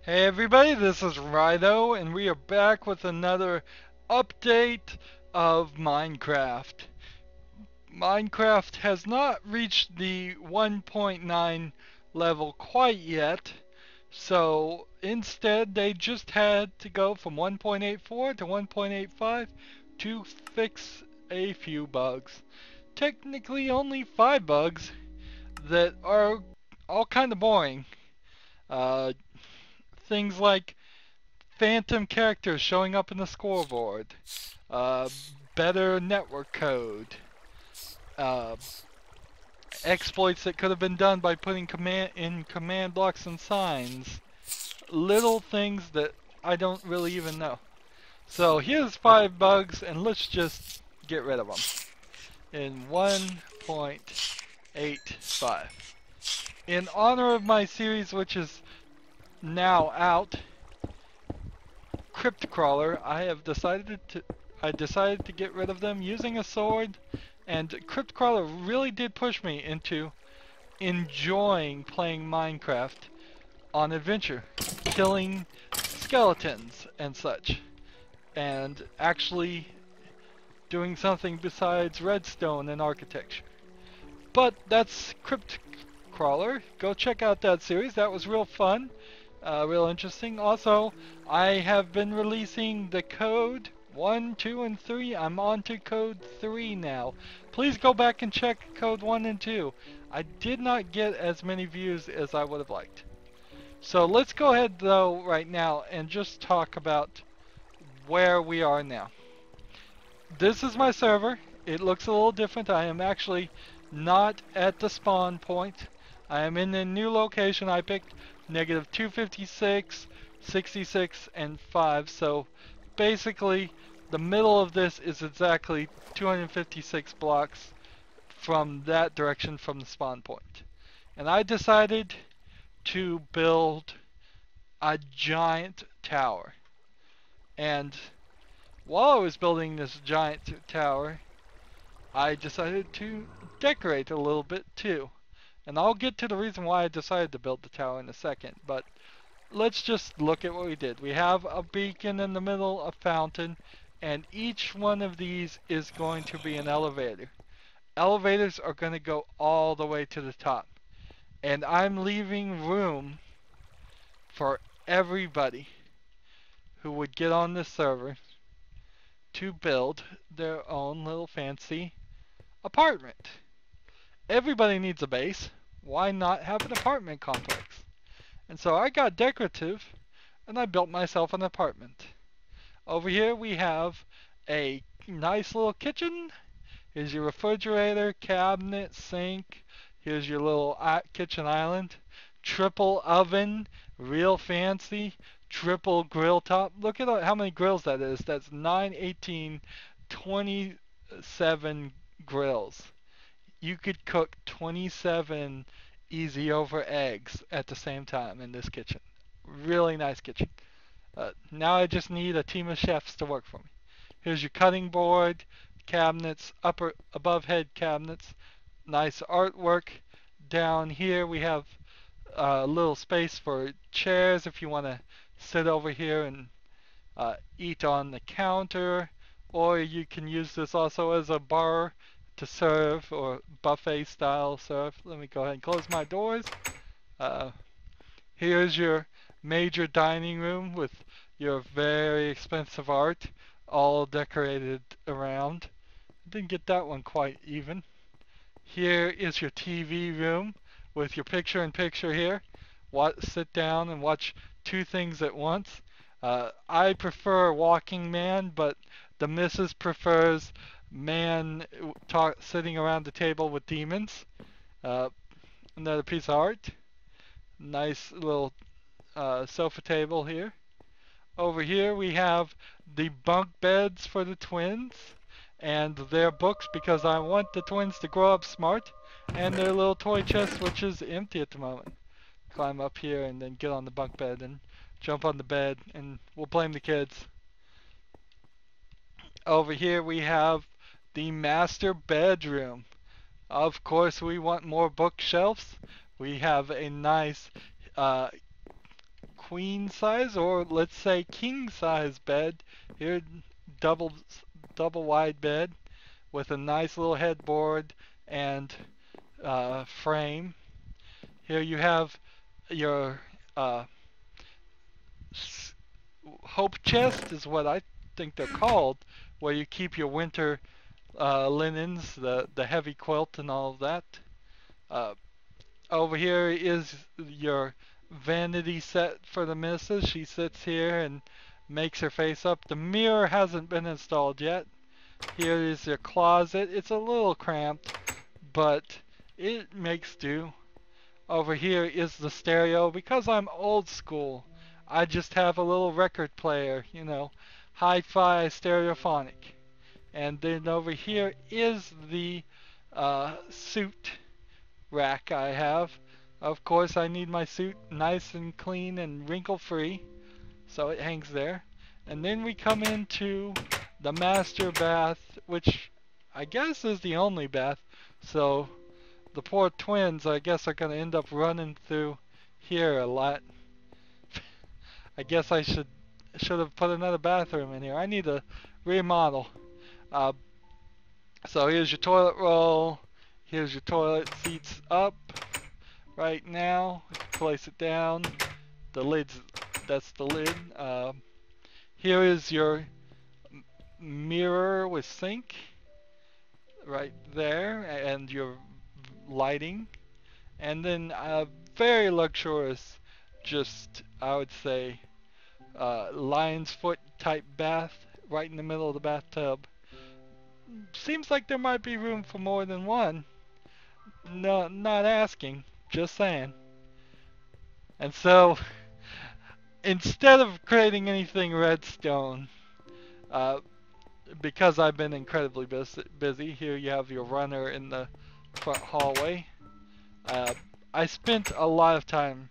Hey everybody, this is Rydo, and we are back with another update of Minecraft. Minecraft has not reached the 1.9 level quite yet, so instead they just had to go from 1.84 to 1.85 to fix a few bugs. Technically only 5 bugs that are all kind of boring. Uh, Things like phantom characters showing up in the scoreboard, uh, better network code, uh, exploits that could have been done by putting command blocks and signs, little things that I don't really even know. So here's 5 bugs, and let's just get rid of them in 1.85. In honor of my series, which is now out, Crypt Crawler, I decided to get rid of them using a sword, and Crypt Crawler really did push me into enjoying playing Minecraft on adventure, killing skeletons and such, and actually doing something besides redstone and architecture. But that's Crypt Crawler. Go check out that series. That was real fun, real interesting. Also, I have been releasing the code 1, 2, and 3. I'm on to code 3 now. Please go back and check code 1 and 2. I did not get as many views as I would have liked. So let's go ahead though right now and just talk about where we are now. This is my server. It looks a little different. I am actually not at the spawn point. I am in a new location. I picked negative 256, 66, and 5. So basically, the middle of this is exactly 256 blocks from that direction from the spawn point. And I decided to build a giant tower. And while I was building this giant tower, I decided to decorate a little bit too. And I'll get to the reason why I decided to build the tower in a second, but let's just look at what we did. We have a beacon in the middle, a fountain, and each one of these is going to be an elevator. Elevators are going to go all the way to the top. And I'm leaving room for everybody who would get on this server to build their own little fancy apartment. Everybody needs a base. Why not have an apartment complex? And so I got decorative and I built myself an apartment. Over here we have a nice little kitchen. Here's your refrigerator, cabinet, sink. Here's your little kitchen island. Triple oven, real fancy. Triple grill top. Look at how many grills that is. That's 9, 18, 27 grills. You could cook 27 easy over eggs at the same time in this kitchen. Really nice kitchen. Now I just need a team of chefs to work for me. Here's your cutting board, cabinets, above head cabinets, nice artwork. Down here we have a little space for chairs if you want to sit over here and eat on the counter, or you can use this also as a bar to serve or buffet style serve. Let me go ahead and close my doors. Uh, Here's your major dining room with your very expensive art all decorated around. Didn't get that one quite even. Here is your TV room with your picture-in-picture here. Sit down and watch two things at once. I prefer Walking Man, but the missus prefers man sitting around the table with demons. Uh, Another piece of art. Nice little sofa table here. Over here we have the bunk beds for the twins and their books because I want the twins to grow up smart, and their little toy chest, which is empty at the moment. Climb up here and then get on the bunk bed and jump on the bed, and we'll blame the kids. Over here we have the master bedroom. Of course we want more bookshelves. We have a nice uh, queen size, or let's say king size bed. Here, double double wide bed with a nice little headboard and frame. Here you have your uh, hope chest is what I think they're called, where you keep your winter linens, the heavy quilt and all of that. Uh, Over here is your vanity set for the missus. She sits here and makes her face up. The mirror hasn't been installed yet. Here is your closet. It's a little cramped, but it makes do. Over here is the stereo. Because I'm old school, I just have a little record player, you know, hi-fi stereophonic. And then over here is the suit rack I have. Of course, I need my suit nice and clean and wrinkle-free, so it hangs there. And then we come into the master bath, which I guess is the only bath. So the poor twins, I guess, are going to end up running through here a lot. I guess I should have put another bathroom in here. I need a remodel. Uh, so here's your toilet roll. Here's your toilet seats up. Right now, place it down. The lid's, that's the lid. Here is your mirror with sink right there, and your lighting. And then a very luxurious, just I would say, lion's foot type bath right in the middle of the bathtub. Seems like there might be room for more than one. No, not asking, just saying. And so, instead of creating anything redstone, uh, because I've been incredibly busy, here you have your runner in the front hallway. I spent a lot of time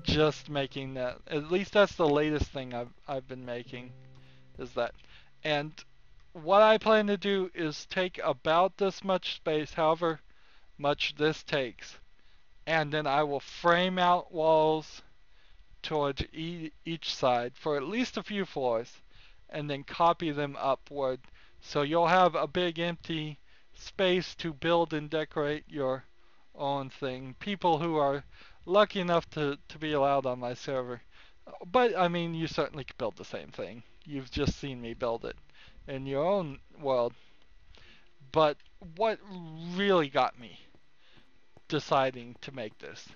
just making that. At least that's the latest thing I've been making, is that. And what I plan to do is take about this much space, however much this takes, and then I will frame out walls towards each side for at least a few floors, and then copy them upward, so you'll have a big empty space to build and decorate your own thing. People who are lucky enough to be allowed on my server. But I mean, you certainly could build the same thing. You've just seen me build it in your own world. But what really got me deciding to make this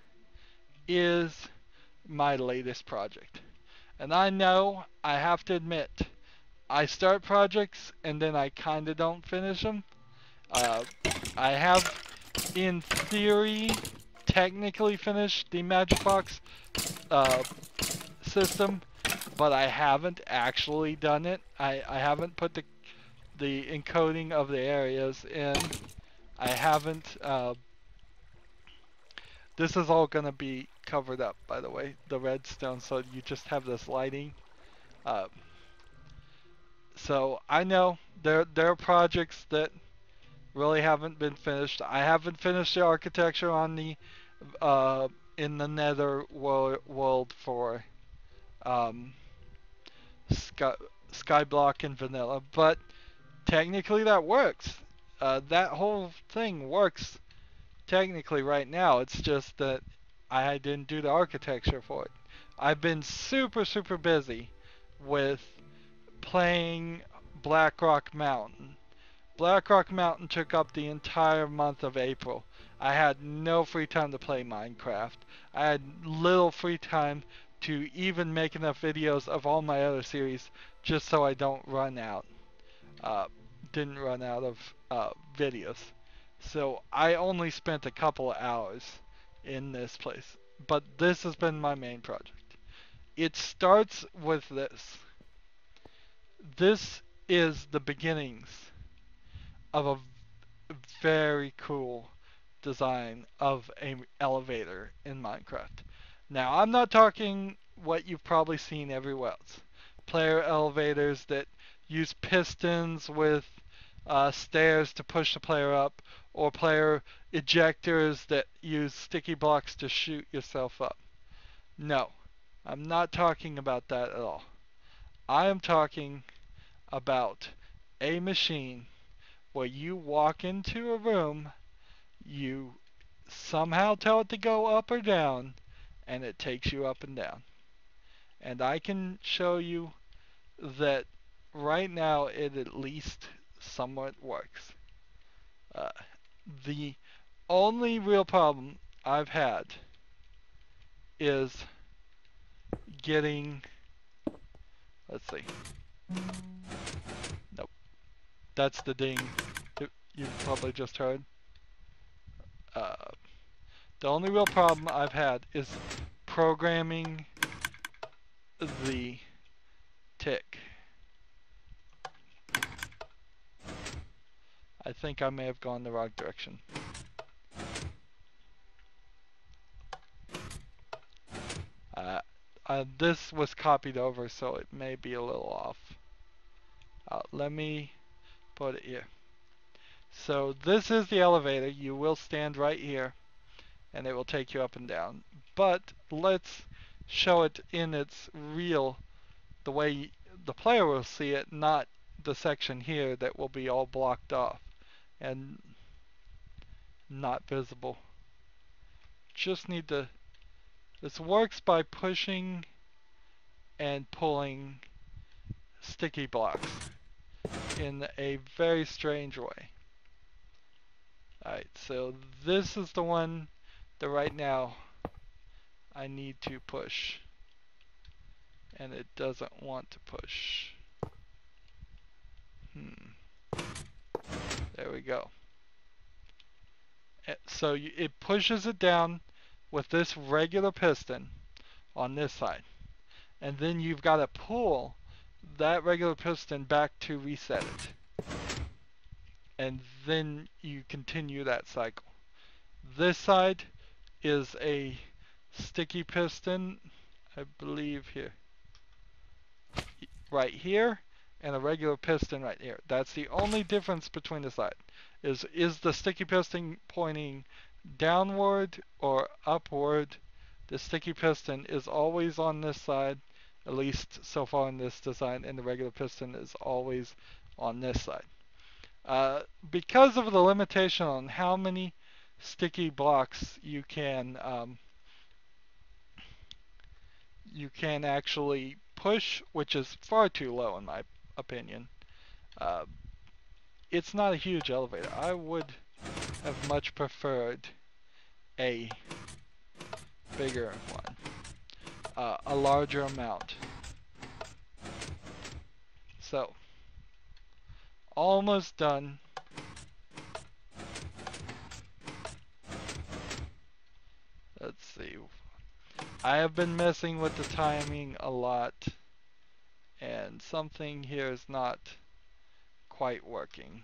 is my latest project. And I know, I have to admit, I start projects and then I kinda don't finish them. I have, in theory, technically finished the Magic Box system, but I haven't actually done it. I haven't put the encoding of the areas in. I haven't, this is all gonna be covered up, by the way, the redstone, so you just have this lighting. So I know there are projects that really haven't been finished. I haven't finished the architecture on the in the Nether world for Sky, Skyblock and Vanilla, but technically that works. That whole thing works technically right now. It's just that I didn't do the architecture for it. I've been super busy with playing Blackrock Mountain. Blackrock Mountain took up the entire month of April. I had no free time to play Minecraft. I had little free time to even make enough videos of all my other series just so I don't run out. Didn't run out of videos. So I only spent a couple of hours in this place. But this has been my main project. It starts with this. This is the beginnings of a very cool design of an elevator in Minecraft. Now, I'm not talking what you've probably seen everywhere else. Player elevators that use pistons with stairs to push the player up, or player ejectors that use sticky blocks to shoot yourself up. No. I'm not talking about that at all. I am talking about a machine where you walk into a room, you somehow tell it to go up or down, and it takes you up and down. And I can show you that right now it at least somewhat works. Uh, the only real problem I've had is getting, let's see, nope, that's the ding you probably just heard. Uh, the only real problem I've had is programming the tick. I think I may have gone the wrong direction. This was copied over, so it may be a little off. Let me put it here. So this is the elevator. You will stand right here, and it will take you up and down. But let's show it in its real, the way the player will see it, not the section here that will be all blocked off and not visible. Just need to, this works by pushing and pulling sticky blocks in a very strange way. Alright, so this is the one that right now I need to push, and it doesn't want to push. There we go. So it pushes it down with this regular piston on this side, and then you've got to pull that regular piston back to reset it, and then you continue that cycle. This side is a sticky piston, I believe here, right here, and a regular piston right here. That's the only difference between the side. Is the sticky piston pointing downward or upward? The sticky piston is always on this side, at least so far in this design, and the regular piston is always on this side. Because of the limitation on how many sticky blocks you can actually push, which is far too low in my opinion, it's not a huge elevator. I would have much preferred a bigger one, a larger amount. So, almost done. Let's see. I have been messing with the timing a lot, and something here is not quite working.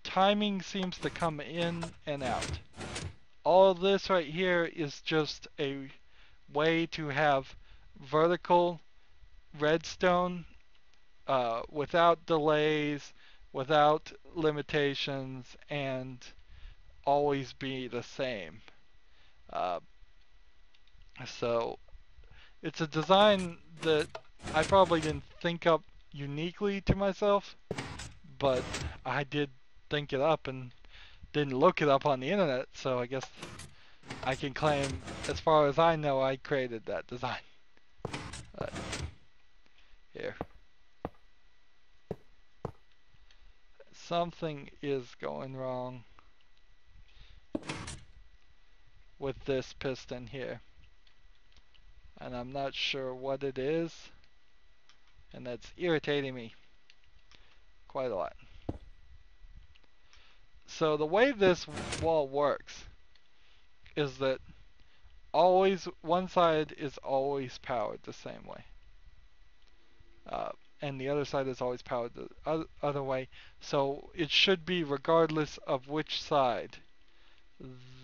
Timing seems to come in and out. All of this right here is just a way to have vertical redstone without delays, without limitations, and always be the same. So it's a design that I probably didn't think up uniquely to myself, but I did think it up and didn't look it up on the internet, so I guess I can claim, as far as I know, I created that design. Here. Something is going wrong with this piston here, and I'm not sure what it is, and that's irritating me quite a lot. So the way this wall works is that always one side is always powered the same way, and the other side is always powered the other way. So it should be regardless of which side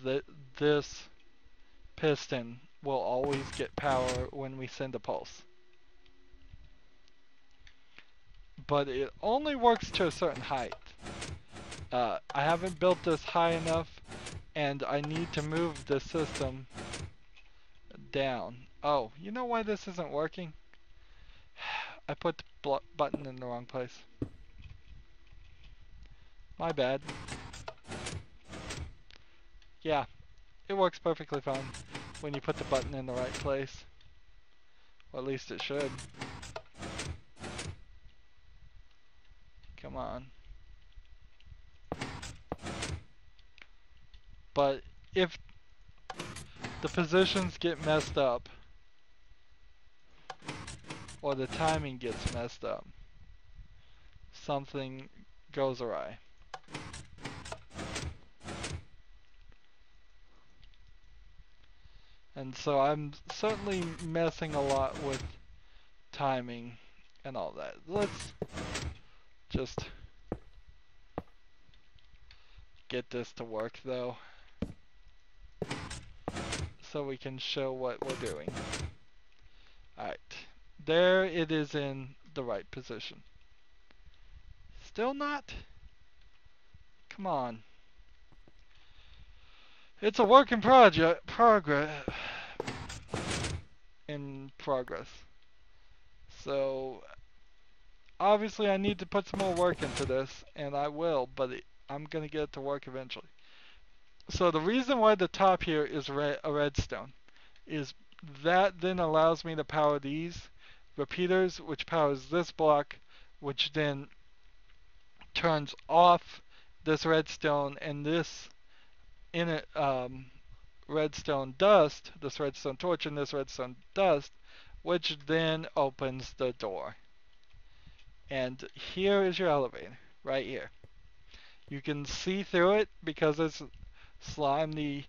that this piston will always get power when we send a pulse. But it only works to a certain height. I haven't built this high enough and I need to move the system down. Oh, you know why this isn't working? I put the button in the wrong place. My bad. Yeah, it works perfectly fine when you put the button in the right place. Or at least it should. Come on. But if the positions get messed up, or the timing gets messed up, something goes awry. And so I'm certainly messing a lot with timing and all that. Let's just get this to work though, so we can show what we're doing. Alright, there it is in the right position. Still not? Come on. It's a work in progress. So obviously I need to put some more work into this, and I will, but I'm gonna get it to work eventually. So the reason why the top here is a redstone is that then allows me to power these repeaters, which powers this block, which then turns off this redstone and this redstone dust, this redstone torch and this redstone dust, which then opens the door. And here is your elevator, right here. You can see through it because it's slime. The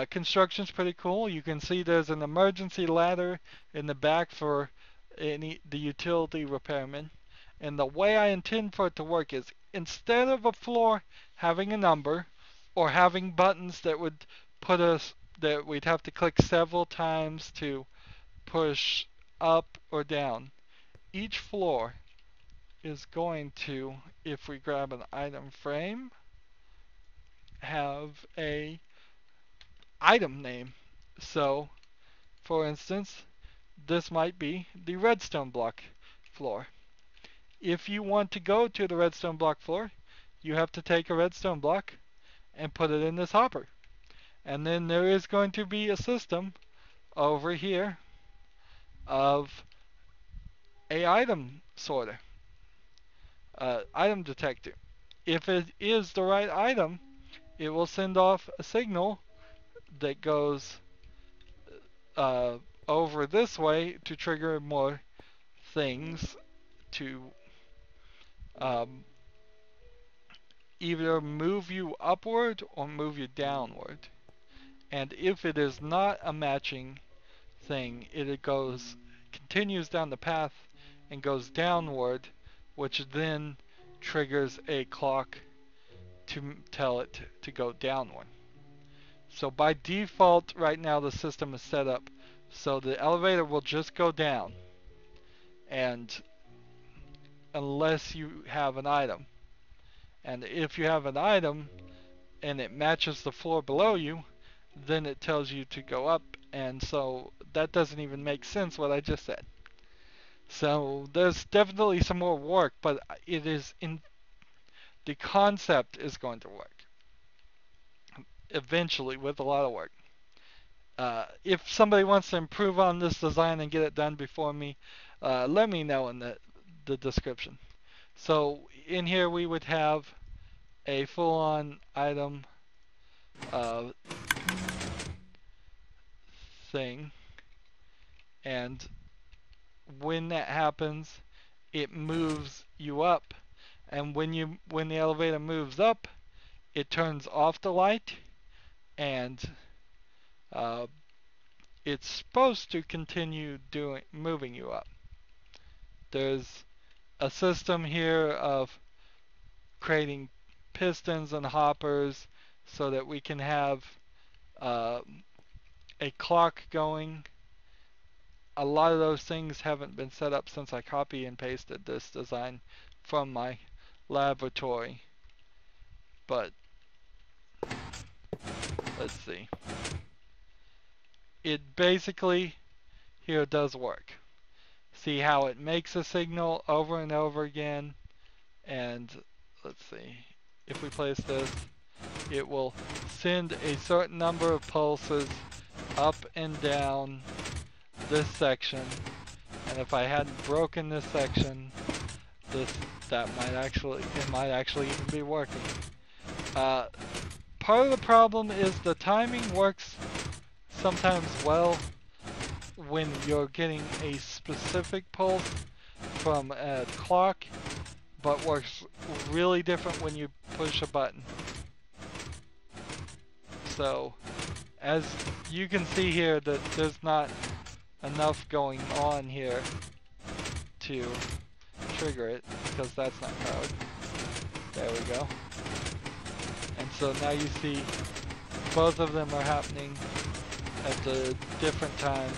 construction's pretty cool. You can see there's an emergency ladder in the back for the utility repairman. And the way I intend for it to work is instead of a floor having a number or having buttons that would put us that we'd have to click several times to push up or down, each floor is going to, if we grab an item frame, have a item name. So, for instance, this might be the redstone block floor. If you want to go to the redstone block floor, you have to take a redstone block and put it in this hopper. And then there is going to be a system over here of a item sorter, item detector. If it is the right item, it will send off a signal that goes uh, over this way to trigger more things to um, either move you upward or move you downward. And if it is not a matching thing, it continues down the path and goes downward, which then triggers a clock to tell it to go downward. So by default, right now the system is set up so the elevator will just go down, and unless you have an item. And if you have an item and it matches the floor below you, then it tells you to go up, and so that doesn't even make sense what I just said. So there's definitely some more work, but it is in the concept is going to work eventually with a lot of work. If somebody wants to improve on this design and get it done before me, let me know in the description. So in here we would have a full-on item thing, and when that happens, it moves you up, and when the elevator moves up, it turns off the light, and it's supposed to continue moving you up. There's a system here of creating pistons and hoppers so that we can have a clock going. A lot of those things haven't been set up since I copy and pasted this design from my laboratory. But let's see. It basically here does work. See how it makes a signal over and over again, and let's see. If we place this, it will send a certain number of pulses up and down this section, and if I hadn't broken this section, it might actually even be working. Part of the problem is the timing works sometimes well when you're getting a specific pulse from a clock, but works really different when you push a button. So, as you can see here, that there's not enough going on here to trigger it, because that's not powered. There we go. And so now you see both of them are happening at the different times,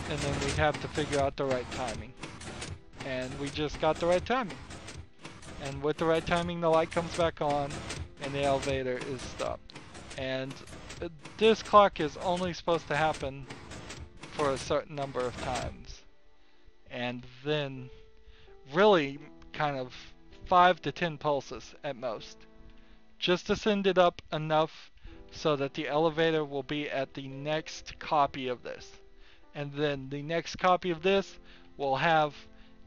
and then we have to figure out the right timing. And we just got the right timing. And with the right timing, the light comes back on and the elevator is stopped. And this clock is only supposed to happen for a certain number of times. And then really kind of 5 to 10 pulses at most, just to send it up enough so that the elevator will be at the next copy of this. And then the next copy of this will have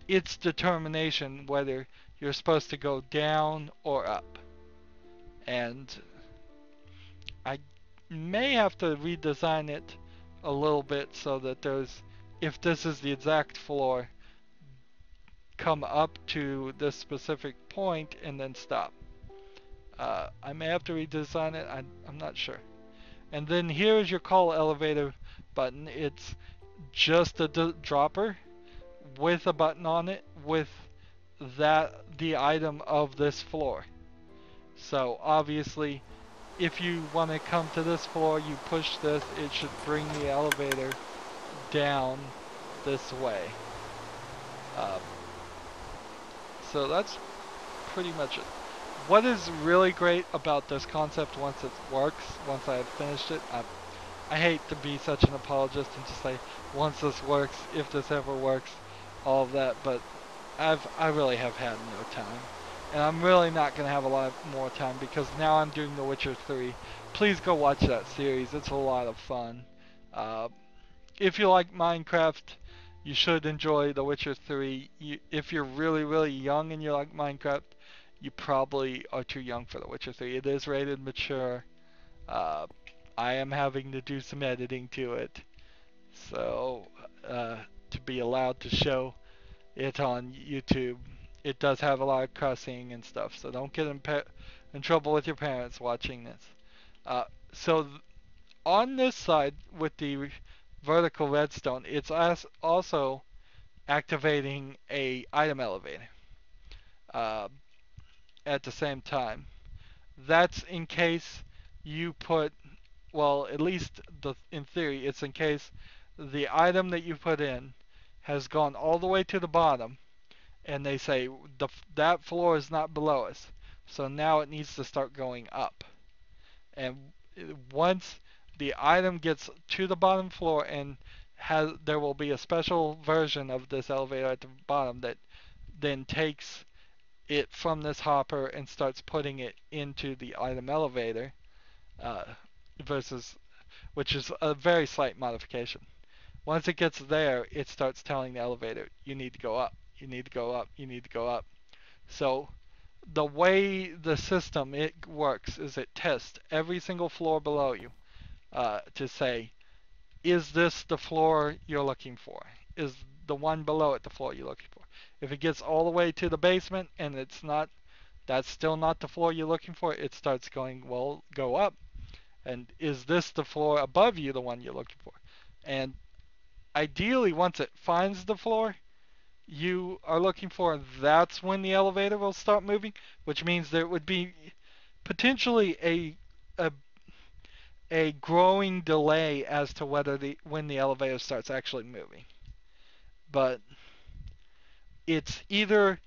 its determination whether you're supposed to go down or up. And I may have to redesign it a little bit so that there's, if this is the exact floor, come up to this specific point and then stop. I may have to redesign it, I'm not sure. And then here's your call elevator button. It's just a dropper with a button on it with the item of this floor. So obviously, if you want to come to this floor, you push this, it should bring the elevator down this way. So that's pretty much it. What is really great about this concept once it works, once I've finished it, I hate to be such an apologist and just say, once this works, if this ever works, all of that, but I really have had no time. And I'm really not going to have a lot more time because now I'm doing The Witcher 3. Please go watch that series, it's a lot of fun. If you like Minecraft, you should enjoy The Witcher 3. If you're really, really young and you like Minecraft, you probably are too young for The Witcher 3. It is rated mature. I am having to do some editing to it, so to be allowed to show it on YouTube. It does have a lot of cussing and stuff, so don't get in trouble with your parents watching this. So on this side with the vertical redstone, it's also activating a item elevator at the same time. That's in case you put, well, at least in theory, it's in case the item that you put in has gone all the way to the bottom, and they say that floor is not below us, so now it needs to start going up. And once the item gets to the bottom floor, and there will be a special version of this elevator at the bottom that then takes it from this hopper and starts putting it into the item elevator, which is a very slight modification. Once it gets there, it starts telling the elevator, you need to go up, you need to go up, you need to go up. So the way the system works is it tests every single floor below you to say, is this the floor you're looking for? Is the one below it the floor you're looking for? If it gets all the way to the basement and that's still not the floor you're looking for, it starts going, well, go up. And is this the floor above you, the one you're looking for? And ideally, once it finds the floor you are looking for, that's when the elevator will start moving, which means there would be potentially a growing delay as to when the elevator starts actually moving. But it's either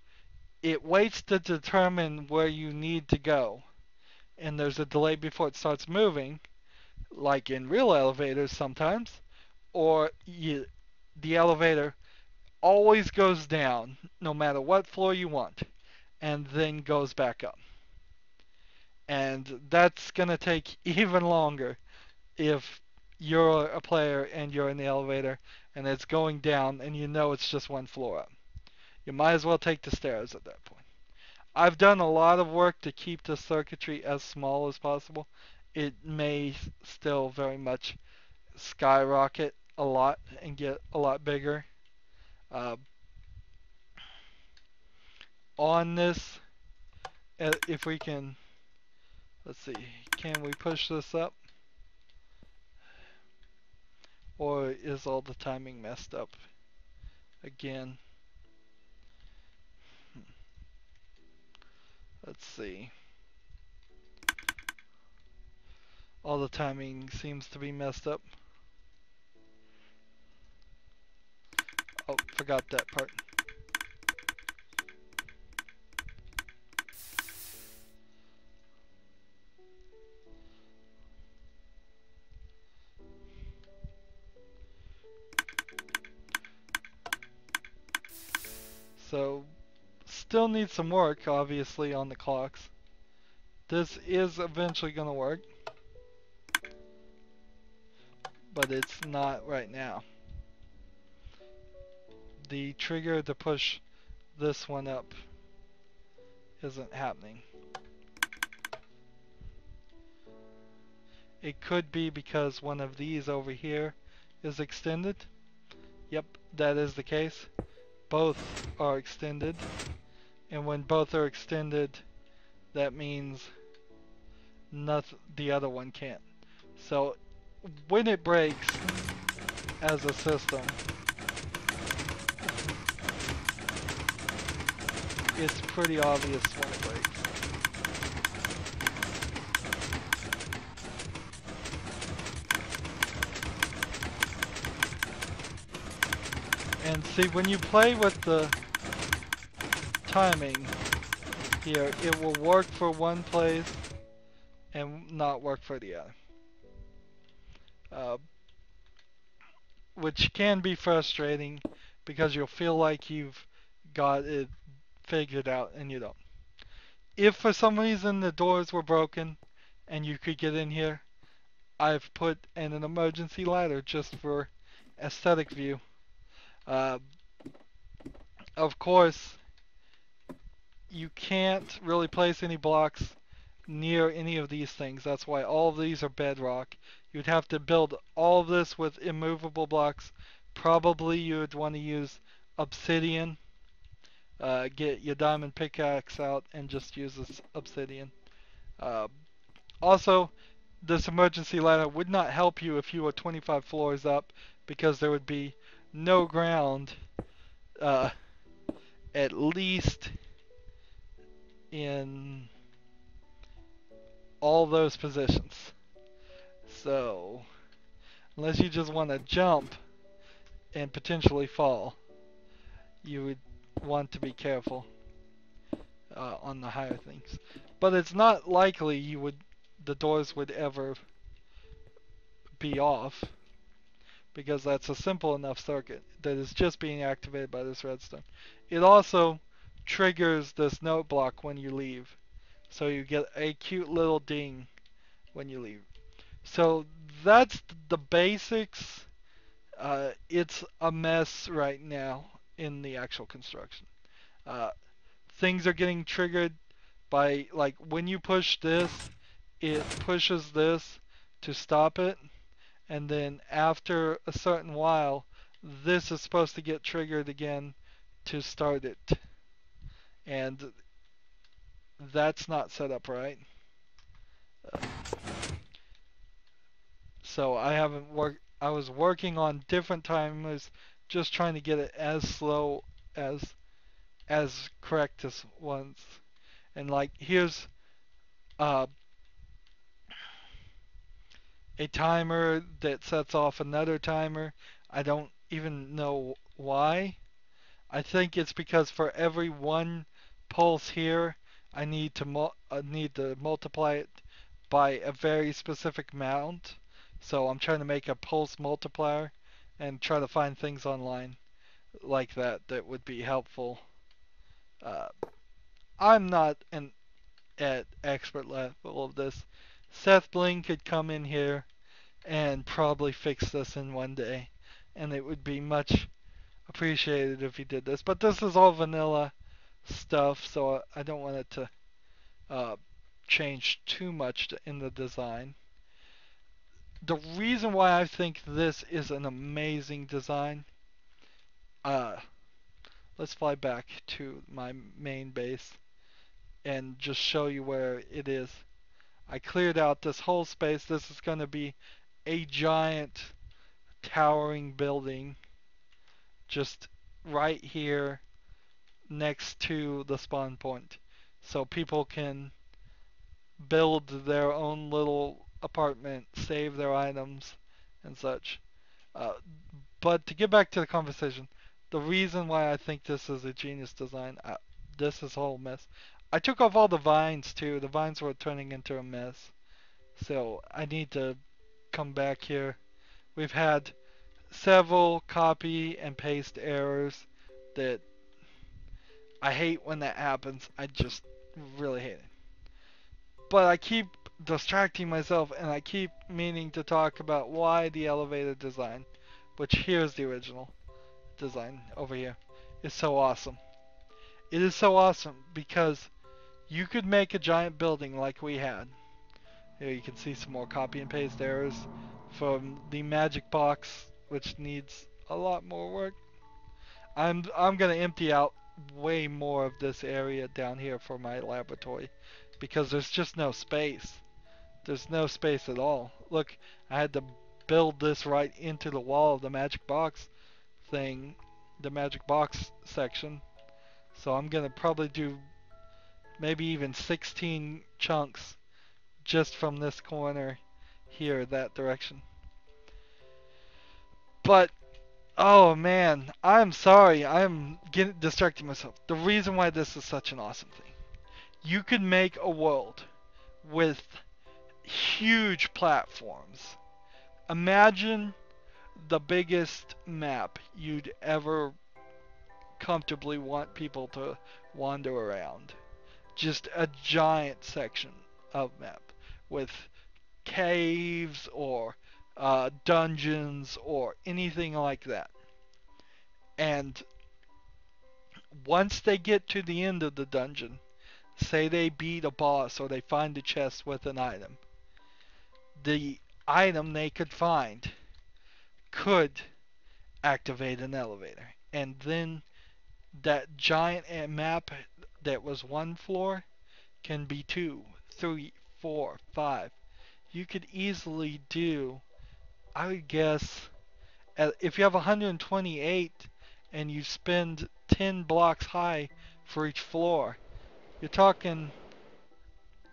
it waits to determine where you need to go, and there's a delay before it starts moving, like in real elevators sometimes, or the elevator always goes down no matter what floor you want, and then goes back up. And that's going to take even longer if you're a player and you're in the elevator and it's going down and you know it's just one floor up. You might as well take the stairs at that point. I've done a lot of work to keep the circuitry as small as possible. It may still very much skyrocket a lot and get a lot bigger. Uh, on this, if we can, let's see, can we push this up? Or is all the timing messed up again? Let's see. All the timing seems to be messed up. Oh, forgot that part. So, still needs some work, obviously, on the clocks. This is eventually going to work, but it's not right now. The trigger to push this one up isn't happening. It could be because one of these over here is extended. Yep, that is the case. Both are extended, and when both are extended, that means the other one can't. So when it breaks as a system, it's pretty obvious when it breaks. And see, when you play with the timing here, it will work for one place and not work for the other. Which can be frustrating because you'll feel like you've got it figured out and you don't. If for some reason the doors were broken and you could get in here, I've put in an emergency ladder just for aesthetic view. Of course, you can't really place any blocks near any of these things. That's why all of these are bedrock. You'd have to build all of this with immovable blocks. Probably you would want to use obsidian. Get your diamond pickaxe out and just use this obsidian. Also, this emergency ladder would not help you if you were 25 floors up because there would be no ground at least in all those positions. So, unless you just want to jump and potentially fall, you would want to be careful on the higher things. But it's not likely the doors would ever be off because that's a simple enough circuit that is just being activated by this redstone. It also triggers this note block when you leave, so you get a cute little ding when you leave. So that's the basics. It's a mess right now in the actual construction. Things are getting triggered by, like, when you push this, it pushes this to stop it, and then after a certain while, this is supposed to get triggered again to start it. And that's not set up right. So I was working on different timers, just trying to get it as slow as correct as once. And like, here's a timer that sets off another timer. I don't even know why. I think it's because for every one pulse here, I need to multiply it by a very specific amount So I'm trying to make a pulse multiplier and try to find things online like that would be helpful. Uh, I'm not at expert level of this. Seth Bling could come in here and probably fix this in one day, and it would be much appreciated if he did this. But this is all vanilla stuff, so I don't want it to uh, change too much in the design. The reason why I think this is an amazing design, uh, let's fly back to my main base and just show you where it is. I cleared out this whole space. This is going to be a giant towering building just right here next to the spawn point. So people can build their own little apartment, save their items, and such. Uh, but to get back to the conversation, the reason why I think this is a genius design, this is a whole mess. I took off all the vines too. The vines were turning into a mess. So I need to come back here. We've had several copy and paste errors that I hate when that happens. I just really hate it. But I keep distracting myself and I keep meaning to talk about why the elevator design, which here's the original design over here, is so awesome. It is so awesome because you could make a giant building like we had. Here you can see some more copy and paste errors from the magic box, which needs a lot more work. I'm gonna empty out way more of this area down here for my laboratory because there's just no space. There's no space at all. Look, I had to build this right into the wall of the magic box thing, the magic box section. So I'm gonna probably do maybe even 16 chunks just from this corner here, that direction. But oh man, I'm sorry. I'm getting distracting myself. The reason why this is such an awesome thing. You could make a world with huge platforms. Imagine the biggest map you'd ever comfortably want people to wander around. Just a giant section of map with caves or dungeons or anything like that. And once they get to the end of the dungeon, say they beat a boss or they find a chest with an item, the item they could find could activate an elevator. And then that giant map that was one floor can be 2, 3, 4, 5. You could easily do, I would guess, if you have 128 and you spend 10 blocks high for each floor, you're talking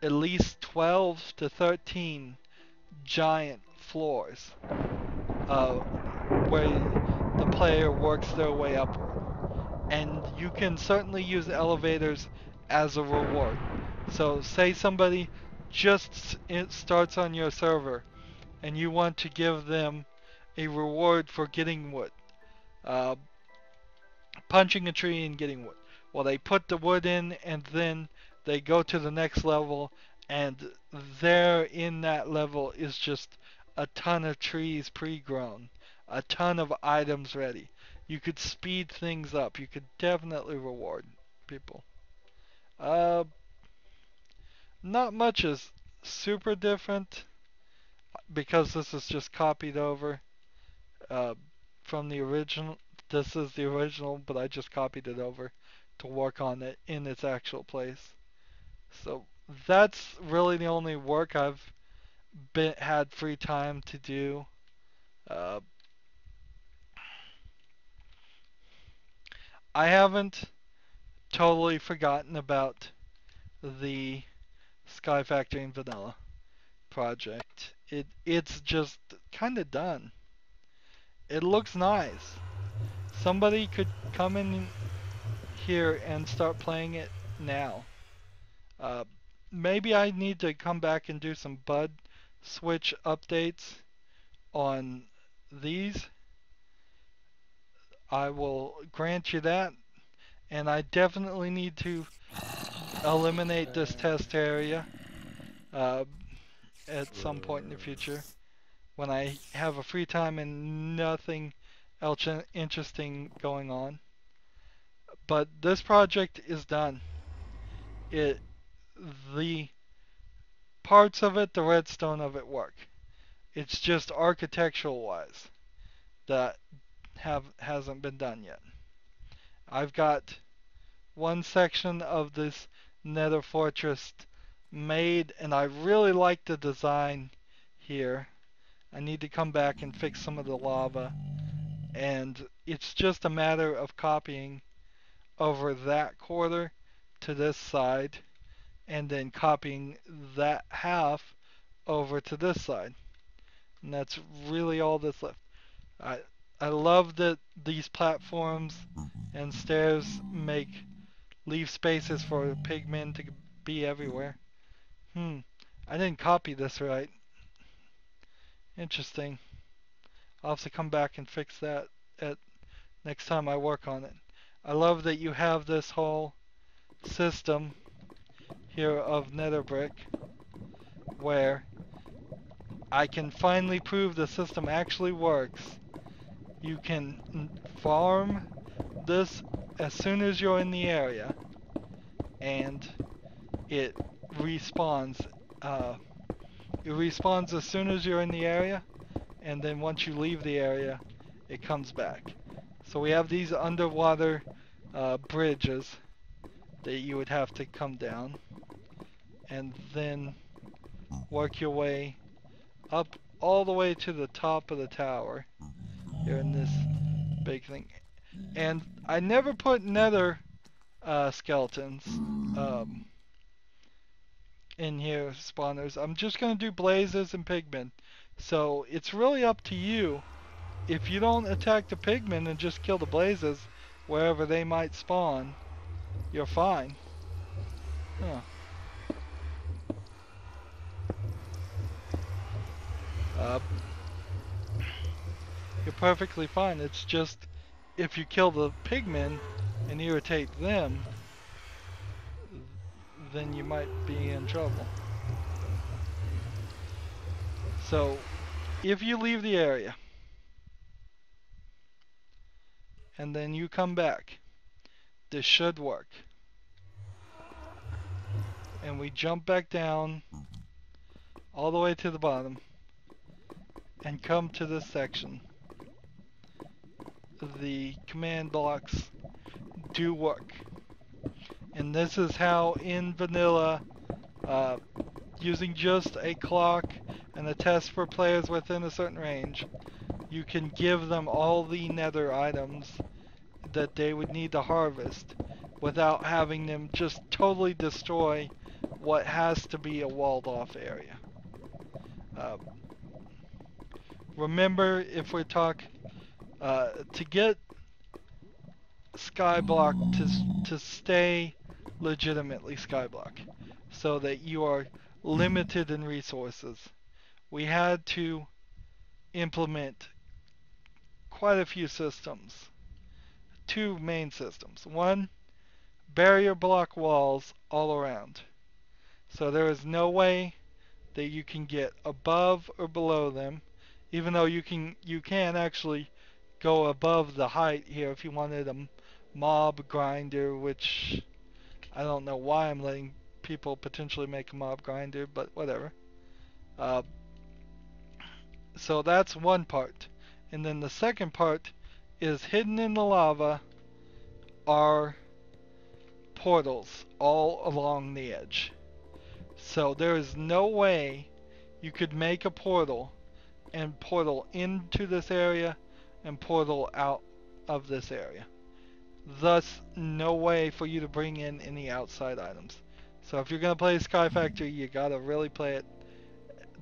at least 12 to 13 giant floors uh, where the player works their way upward. And you can certainly use elevators as a reward. So say somebody just starts on your server and you want to give them a reward for getting wood. Uh, Punching a tree and getting wood. Well, they put the wood in and then they go to the next level, and there in that level is just a ton of trees pre-grown, a ton of items ready. You could speed things up. You could definitely reward people. Uh, Not much is super different because this is just copied over uh, from the original. This is the original, but I just copied it over to work on it in its actual place. So that's really the only work I've had free time to do. Uh, I haven't totally forgotten about the Sky Factory and Vanilla project. It's just kind of done. It looks nice. Somebody could come in here and start playing it now. Uh, Maybe I need to come back and do some bud switch updates on these, I will grant you that. And I definitely need to eliminate this test area uh, at some point in the future when I have a free time and nothing else interesting going on. But this project is done. It the parts of it, the redstone of it work. It's just architectural wise that hasn't been done yet. I've got one section of this Nether fortress made, and I really like the design here. I need to come back and fix some of the lava, and it's just a matter of copying over that quarter to this side, and then copying that half over to this side. And that's really all that's left. I I love that these platforms and stairs leave spaces for pigmen to be everywhere. I didn't copy this right. Interesting. I'll have to come back and fix that at next time I work on it. I love that you have this whole system here of nether brick where I can finally prove the system actually works. You can farm this as soon as you're in the area, and it respawns. Uh, it respawns as soon as you're in the area, and then once you leave the area, it comes back. So we have these underwater bridges that you would have to come down, and then work your way up all the way to the top of the tower here in this big thing. And I never put nether skeletons in here, spawners. I'm just going to do blazes and pigmen. So it's really up to you. If you don't attack the pigmen and just kill the blazes wherever they might spawn, you're fine. Huh. Uh, you're perfectly fine. It's just if you kill the pigmen and irritate them, then you might be in trouble. So if you leave the area and then you come back, this should work. And we jump back down all the way to the bottom and come to this section. The command blocks do work. And this is how in vanilla, using just a clock and a test for players within a certain range, you can give them all the nether items that they would need to harvest without having them just totally destroy what has to be a walled off area. Remember, if we talk to get Skyblock to stay legitimately Skyblock, so that you are limited in resources, we had to implement quite a few systems. Two main systems. One, barrier block walls all around. So there is no way that you can get above or below them, even though you can actually go above the height here if you wanted a mob grinder, which I don't know why I'm letting people potentially make a mob grinder, but whatever. So that's one part. And then the second part is hidden in the lava are portals all along the edge. So there is no way you could make a portal and portal into this area and portal out of this area. Thus, no way for you to bring in any outside items. So if you're going to play Sky Factory, you got to really play it.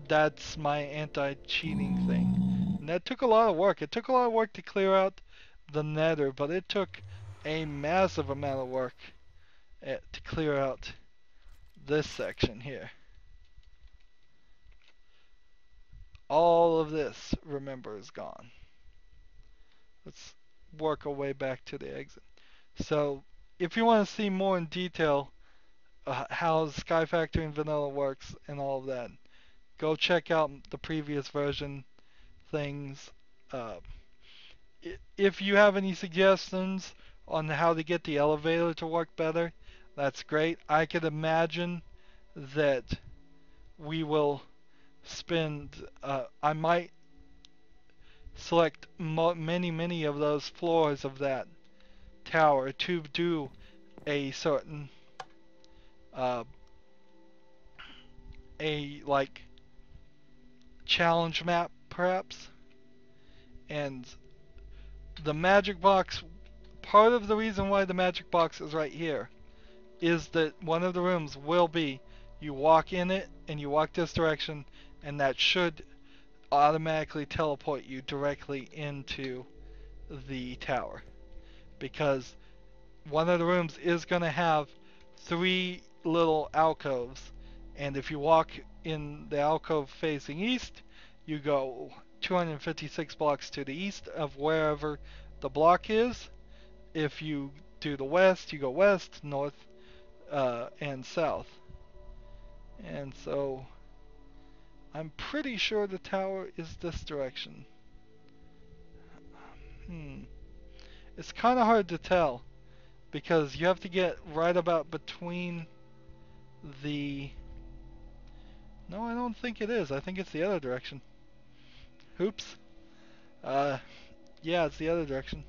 That's my anti-cheating thing. And that took a lot of work. It took a lot of work to clear out the Nether, but it took a massive amount of work to clear out this section here. all of this, remember, is gone. Let's work our way back to the exit. So if you want to see more in detail how Sky Factory and Vanilla works and all of that, go check out the previous version things. Uh, if you have any suggestions on how to get the elevator to work better, that's great. I could imagine that we will spend, I might select many of those floors of that tower to do a certain, uh, a like challenge map perhaps. And the magic box, part of the reason why the magic box is right here is that one of the rooms will be you walk in it and you walk this direction, and that should automatically teleport you directly into the tower, because one of the rooms is going to have 3 little alcoves, and if you walk in the alcove facing east, you go 256 blocks to the east of wherever the block is. If you do the west, you go west, north, and south. And so I'm pretty sure the tower is this direction. It's kind of hard to tell because you have to get right about between the... No, I don't think it is. I think it's the other direction. Oops. Yeah, it's the other direction.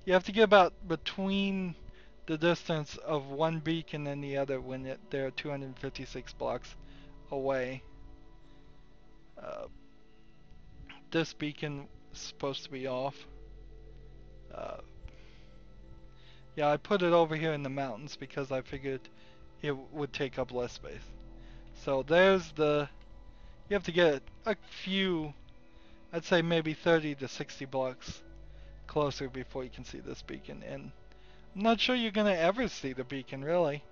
You have to get about between the distance of one beacon and the other when they're 256 blocks away. This beacon is supposed to be off. Yeah, I put it over here in the mountains because I figured it would take up less space. So there's the... You have to get a few, I'd say maybe 30 to 60 blocks closer before you can see this beacon. And I'm not sure you're going to ever see the beacon, really,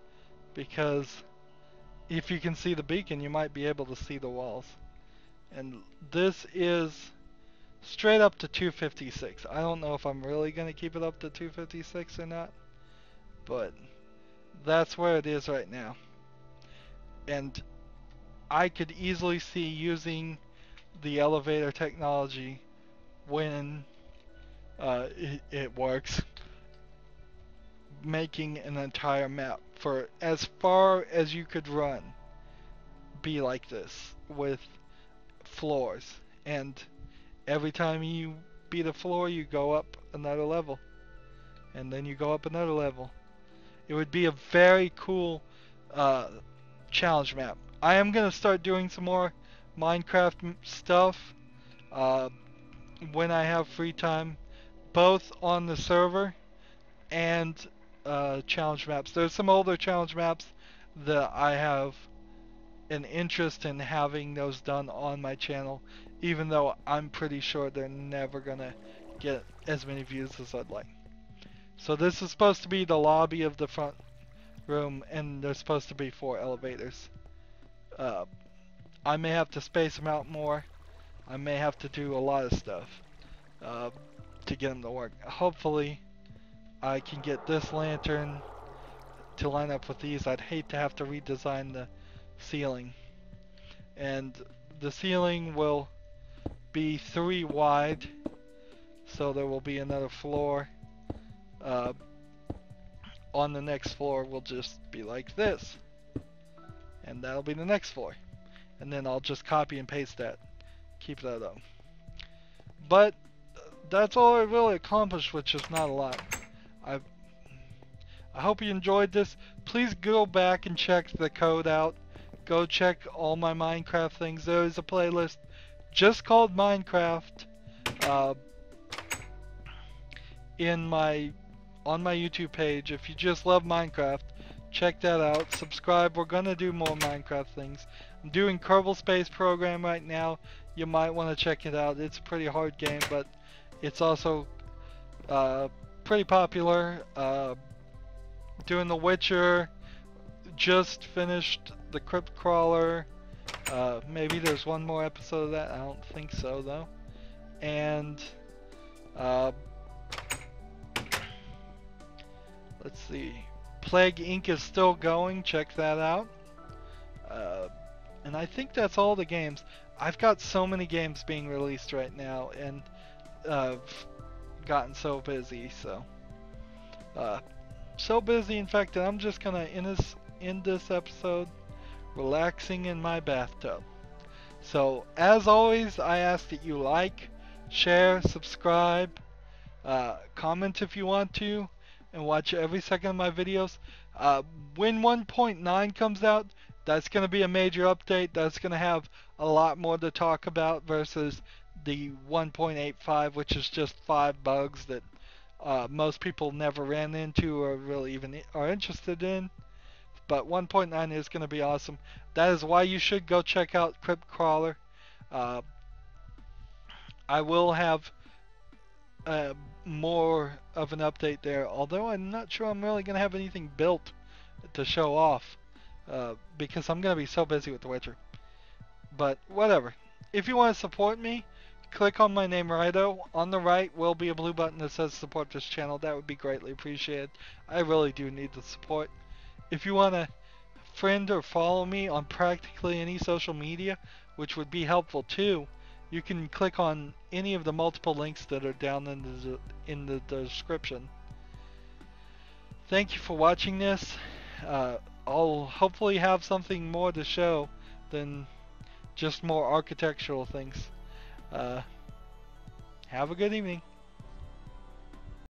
because if you can see the beacon, you might be able to see the walls. And this is straight up to 256. I don't know if I'm really going to keep it up to 256 or not, but that's where it is right now. And I could easily see using the elevator technology when it works, making an entire map for as far as you could run be like this with floors, and every time you beat a floor you go up another level, and then you go up another level. It would be a very cool challenge map. I am gonna start doing some more Minecraft stuff when I have free time, both on the server and challenge maps. There's some older challenge maps that I have an interest in having those done on my channel, even though I'm pretty sure they're never gonna get as many views as I'd like. So this is supposed to be the lobby of the front room, and there's supposed to be 4 elevators. I may have to space them out more. I may have to do a lot of stuff to get them to work. Hopefully I can get this lantern to line up with these. I'd hate to have to redesign the ceiling. And the ceiling will be 3 wide, so there will be another floor. On the next floor will just be like this, and that'll be the next floor, and then I'll just copy and paste that, keep that up. But that's all I really accomplished, which is not a lot. I hope you enjoyed this. Please go back and check the code out. Go check all my Minecraft things. There is a playlist just called Minecraft on my YouTube page. If you just love Minecraft, check that out. Subscribe. We're gonna do more Minecraft things. I'm doing Kerbal Space Program right now. You might want to check it out. It's a pretty hard game, but it's also pretty popular. Doing The Witcher. Just finished the Crypt Crawler. Maybe there's one more episode of that. I don't think so though. And uh, let's see. Plague Inc. is still going. Check that out. And I think that's all the games. I've got so many games being released right now, and I've gotten so busy. So busy, in fact, that I'm just gonna end this episode relaxing in my bathtub. So, as always, I ask that you like, share, subscribe, comment if you want to, and watch every second of my videos. When 1.9 comes out, that's going to be a major update. That's going to have a lot more to talk about versus the 1.85, which is just 5 bugs that most people never ran into or really even are interested in. But 1.9 is going to be awesome. That is why you should go check out Crypt Crawler. Uh, I will have more of an update there, although I'm not sure I'm really going to have anything built to show off because I'm going to be so busy with The Witcher. But whatever. If you want to support me, click on my name, Rydo. On the right will be a blue button that says support this channel. That would be greatly appreciated. I really do need the support. If you want to friend or follow me on practically any social media, which would be helpful too, you can click on any of the multiple links that are down in the description. Thank you for watching this. I'll hopefully have something more to show than just more architectural things. Have a good evening.